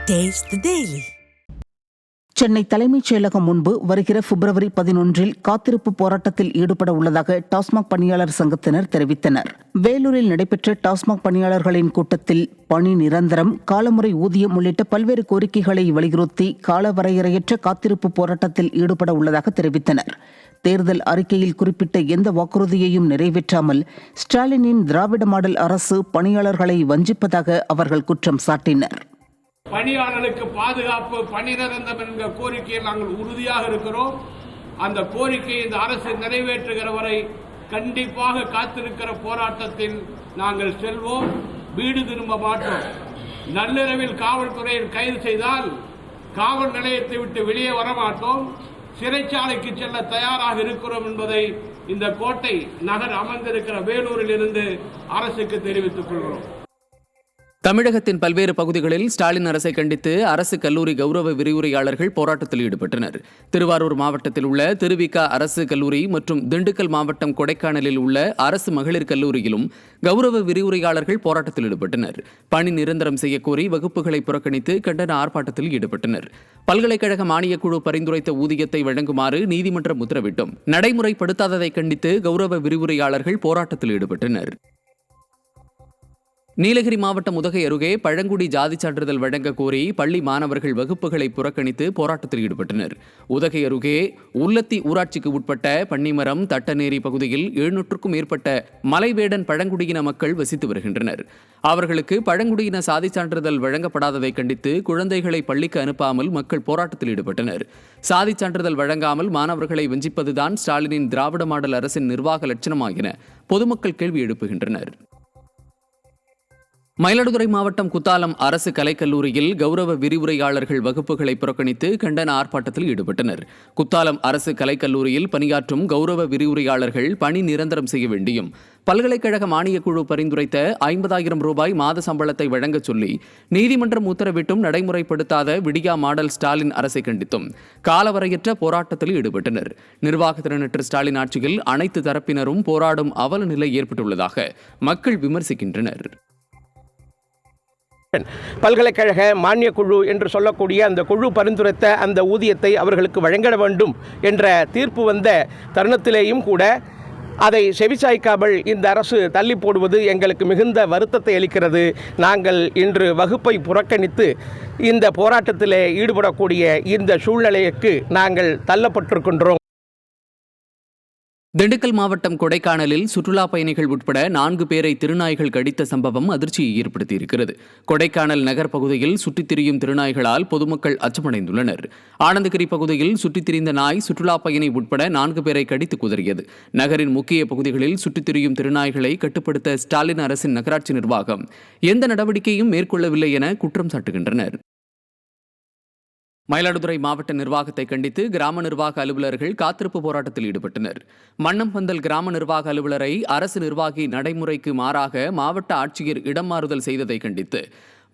Taste the Daily. Chennai தலைமைச் செயலகம் முன்பு வருகிற பிப்ரவரி 11 காத்திருப்பு போராட்டத்தில் ஈடுபட உள்ளதாக டாஸ்மாக் பணியாளர் சங்கத்தினர் தெரிவித்தனர். வேலூரில் நடைபெற்ற டாஸ்மாக் பணியாளர்களின் கூட்டத்தில் பணி நிரந்தரம், காலமுறை ஊதியம் உள்ளிட்ட பல்வேறு கோரிக்கைகளை வலியுறுத்தி காலவரையறையற்ற காத்திருப்பு போராட்டத்தில் ஈடுபட உள்ளதாக தெரிவித்தனர். தேர்தல் அறிக்கையில் குறிப்பிட்ட எந்த வாக்குறுதியையும் நிறைவேற்றாமல் ஸ்டாலினின் திராவிட மாடல் அரசு பணியாளர்களை வஞ்சிப்பதாக அவர்கள் குற்றம் சாட்டினர். பணியாளர்களுக்கு பாதுகாப்பு, பணி நிரந்தரம் என்கிற கோரிக்கையை நாங்கள் உறுதியாக இருக்கிறோம். அந்த கோரிக்கையை இந்த அரசு நிறைவேற்றுகிற வரை கண்டிப்பாக காத்திருக்கிற போராட்டத்தில் நாங்கள் செல்வோம். வீடு திரும்ப மாட்டோம். நள்ளிரவில் காவல்துறையில் கைது செய்தால் காவல் நிலையத்தை விட்டு வெளியே வரமாட்டோம். சிறைச்சாலைக்கு செல்ல தயாராக இருக்கிறோம் என்பதை இந்த கோட்டை நகர் அமர்ந்திருக்கிற வேலூரில் இருந்து அரசுக்கு தெரிவித்துக் கொள்கிறோம். தமிழகத்தின் பல்வேறு பகுதிகளில் ஸ்டாலின் அரசை கண்டித்து அரசு கல்லூரி கௌரவ விரிவுரையாளர்கள் போராட்டத்தில் ஈடுபட்டனர். திருவாரூர் மாவட்டத்தில் உள்ள திருவிக அரசு கல்லூரி மற்றும் திண்டுக்கல் மாவட்டம் கொடைக்கானலில் உள்ள அரசு மகளிர் கல்லூரியிலும் கௌரவ விரிவுரையாளர்கள் போராட்டத்தில் ஈடுபட்டனர். பணி நிரந்தரம் செய்யக்கோரி வகுப்புகளை புறக்கணித்து கண்டன ஆர்ப்பாட்டத்தில் ஈடுபட்டனர். பல்கலைக்கழக மானியக்குழு பரிந்துரைத்த ஊதியத்தை வழங்குமாறு நீதிமன்றம் உத்தரவிட்டும் நடைமுறைப்படுத்தாததை கண்டித்து கௌரவ விரிவுரையாளர்கள் போராட்டத்தில் ஈடுபட்டனர். நீலகிரி மாவட்டம் உதகை அருகே பழங்குடி ஜாதி சான்றிதழ் வழங்க கோரி பள்ளி மாணவர்கள் வகுப்புகளை புறக்கணித்து போராட்டத்தில் ஈடுபட்டனர். உதகை அருகே உள்ளத்தி ஊராட்சிக்கு உட்பட்ட பன்னிமரம், தட்டநேரி பகுதியில் 700க்கும் மேற்பட்ட மலைவேடன் பழங்குடியின மக்கள் வசித்து வருகின்றனர். அவர்களுக்கு பழங்குடியின சாதி சான்றிதழ் வழங்கப்படாததை கண்டித்து குழந்தைகளை பள்ளிக்கு அனுப்பாமல் மக்கள் போராட்டத்தில் ஈடுபட்டனர். சாதி சான்றிதழ் வழங்காமல் மாணவர்களை வஞ்சிப்பதுதான் ஸ்டாலினின் திராவிட மாடல் அரசின் நிர்வாக லட்சணமா என பொதுமக்கள் கேள்வி எழுப்புகின்றனர். மயிலாடுதுறை மாவட்டம் குத்தாலம் அரசு கலைக்கல்லூரியில் கௌரவ விரிவுரையாளர்கள் வகுப்புகளை புறக்கணித்து கண்டன ஆர்ப்பாட்டத்தில் ஈடுபட்டனர். குத்தாலம் அரசு கலைக்கல்லூரியில் பணியாற்றும் கௌரவ விரிவுரையாளர்கள் பணி நிரந்தரம் செய்ய வேண்டியும் பல்கலைக்கழக மானியக்குழு பரிந்துரைத்த 50,000 ரூபாய் மாத சம்பளத்தை வழங்கச் சொல்லி நீதிமன்றம் உத்தரவிட்டும் நடைமுறைப்படுத்தாத விடியா மாடல் ஸ்டாலின் அரசை கண்டித்தும் காலவரையற்ற போராட்டத்தில் ஈடுபட்டனர். நிர்வாக திறனற்ற ஸ்டாலின் ஆட்சியில் அனைத்து தரப்பினரும் போராடும் அவல நிலை ஏற்பட்டுள்ளதாக மக்கள் விமர்சிக்கின்றனர். பல்கலைக்கழக மானிய குழு என்று சொல்லக்கூடிய அந்த குழு பரிந்துரைத்த அந்த ஊதியத்தை அவர்களுக்கு வழங்க வேண்டும் என்ற தீர்ப்பு வந்த தருணத்திலேயும் கூட அதை செவிசாய்க்காமல் இந்த அரசு தள்ளி போடுவது எங்களுக்கு மிகுந்த வருத்தத்தை அளிக்கிறது. நாங்கள் இன்று வகுப்பை புறக்கணித்து இந்த போராட்டத்தில் ஈடுபடக்கூடிய இந்த சூழ்நிலைக்கு நாங்கள் தள்ளப்பட்டிருக்கின்றோம். திண்டுக்கல் மாவட்டம் கொடைக்கானலில் சுற்றுலா பயணிகள் உட்பட 4 பேரை திருநாய்கள் கடித்த சம்பவம் அதிர்ச்சியை ஏற்படுத்தியிருக்கிறது. கொடைக்கானல் நகர் பகுதியில் சுற்றித் திரியும் திருநாய்களால் பொதுமக்கள் அச்சமடைந்துள்ளனர். ஆனந்தகிரி பகுதியில் சுற்றித் திரிந்த நாய் சுற்றுலா பயணி உட்பட 4 பேரை கடித்து குதறியது. நகரின் முக்கிய பகுதிகளில் சுற்றித் திரியும் திருநாய்களை கட்டுப்படுத்த ஸ்டாலின் அரசின் நகராட்சி நிர்வாகம் எந்த நடவடிக்கையும் மேற்கொள்ளவில்லை என குற்றம் சாட்டுகின்றனர். மயிலாடுதுறை மாவட்ட நிர்வாகத்தை கண்டித்து கிராம நிர்வாக அலுவலர்கள் காத்திருப்பு போராட்டத்தில் ஈடுபட்டனர். மன்னம்பந்தல் கிராம நிர்வாக அலுவலரை அரசு நிர்வாகி நடைமுறைக்கு மாறாக மாவட்ட ஆட்சியர் இடம் மாறுதல் செய்ததை கண்டித்து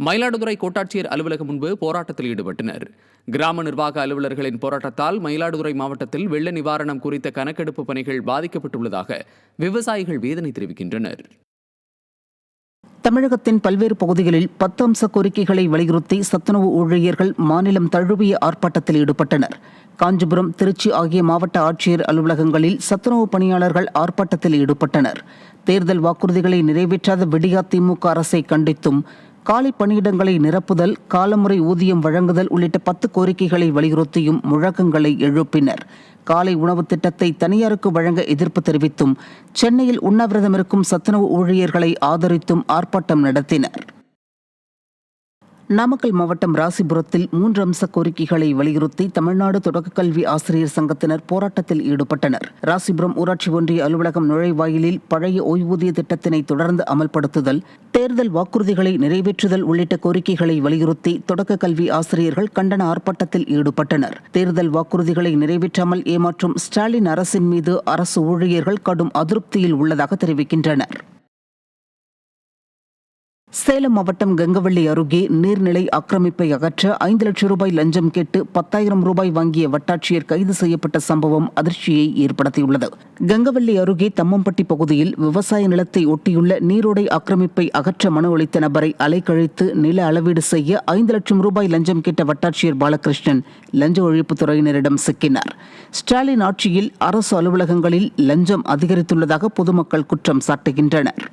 மயிலாடுதுறை கோட்டாட்சியர் அலுவலகம் முன்பு போராட்டத்தில் ஈடுபட்டனர். கிராம நிர்வாக அலுவலர்களின் போராட்டத்தால் மயிலாடுதுறை மாவட்டத்தில் வெள்ள நிவாரணம் குறித்த கணக்கெடுப்பு பணிகள் பாதிக்கப்பட்டுள்ளதாக விவசாயிகள் வேதனை தெரிவிக்கின்றனர். தமிழகத்தின் பல்வேறு பகுதிகளில் 10 அம்ச கோரிக்கைகளை வலியுறுத்தி சத்துணவு ஊழியர்கள் மாநிலம் தழுவிய ஆர்ப்பாட்டத்தில் ஈடுபட்டனர். காஞ்சிபுரம், திருச்சி ஆகிய மாவட்ட ஆட்சியர் அலுவலகங்களில் சத்துணவு பணியாளர்கள் ஆர்ப்பாட்டத்தில் ஈடுபட்டனர். தேர்தல் வாக்குறுதிகளை நிறைவேற்றாத விடியா திமுக அரசை கண்டித்தும் காலி பணியிடங்களை நிரப்புதல், காலமுறை ஊதியம் வழங்குதல் உள்ளிட்ட 10 கோரிக்கைகளை வலியுறுத்தியும் முழக்கங்களை எழுப்பினர். காலை உணவு திட்டத்தை தனியாருக்கு வழங்க எதிர்ப்பு தெரிவித்தும் சென்னையில் உண்ணாவிரதம் இருக்கும் சத்துணவு ஊழியர்களை ஆதரித்தும் ஆர்ப்பாட்டம் நடத்தினர். நாமக்கல் மாவட்டம் ராசிபுரத்தில் 3 அம்ச கோரிக்கைகளை வலியுறுத்தி தமிழ்நாடு தொடக்கக் கல்வி ஆசிரியர் சங்கத்தினர் போராட்டத்தில் ஈடுபட்டனர். ராசிபுரம் ஊராட்சி ஒன்றிய அலுவலகம் நுழைவாயிலில் பழைய ஓய்வூதிய திட்டத்தினை தொடர்ந்து அமல்படுத்துதல், தேர்தல் வாக்குறுதிகளை நிறைவேற்றுதல் உள்ளிட்ட கோரிக்கைகளை வலியுறுத்தி தொடக்க கல்வி ஆசிரியர்கள் கண்டன ஆர்ப்பாட்டத்தில் ஈடுபட்டனர். தேர்தல் வாக்குறுதிகளை நிறைவேற்றாமல் ஏமாற்றும் ஸ்டாலின் அரசின் மீது அரசு ஊழியர்கள் கடும் அதிருப்தியில் உள்ளதாக தெரிவிக்கின்றனர். சேலம் மாவட்டம் கங்கவள்ளி அருகே நீர்நிலை ஆக்கிரமிப்பை அகற்ற 5 லட்சம் ரூபாய் லஞ்சம் கேட்டு 10,000 ரூபாய் வாங்கிய வட்டாட்சியர் கைது செய்யப்பட்ட சம்பவம் அதிர்ச்சியை ஏற்படுத்தியுள்ளது. கங்கவள்ளி அருகே தம்மம்பட்டி பகுதியில் விவசாய நிலத்தை ஒட்டியுள்ள நீரோடை ஆக்கிரமிப்பை அகற்ற மனு அளித்த நபரை அலைக்கழித்து நில அளவீடு செய்ய 5 லட்சம் ரூபாய் லஞ்சம் கேட்ட வட்டாட்சியர் பாலகிருஷ்ணன் லஞ்ச ஒழிப்புத்துறையினரிடம் சிக்கினார். ஸ்டாலின் ஆட்சியில் அரசு அலுவலகங்களில் லஞ்சம் அதிகரித்துள்ளதாக பொதுமக்கள் குற்றம் சாட்டுகின்றனர்.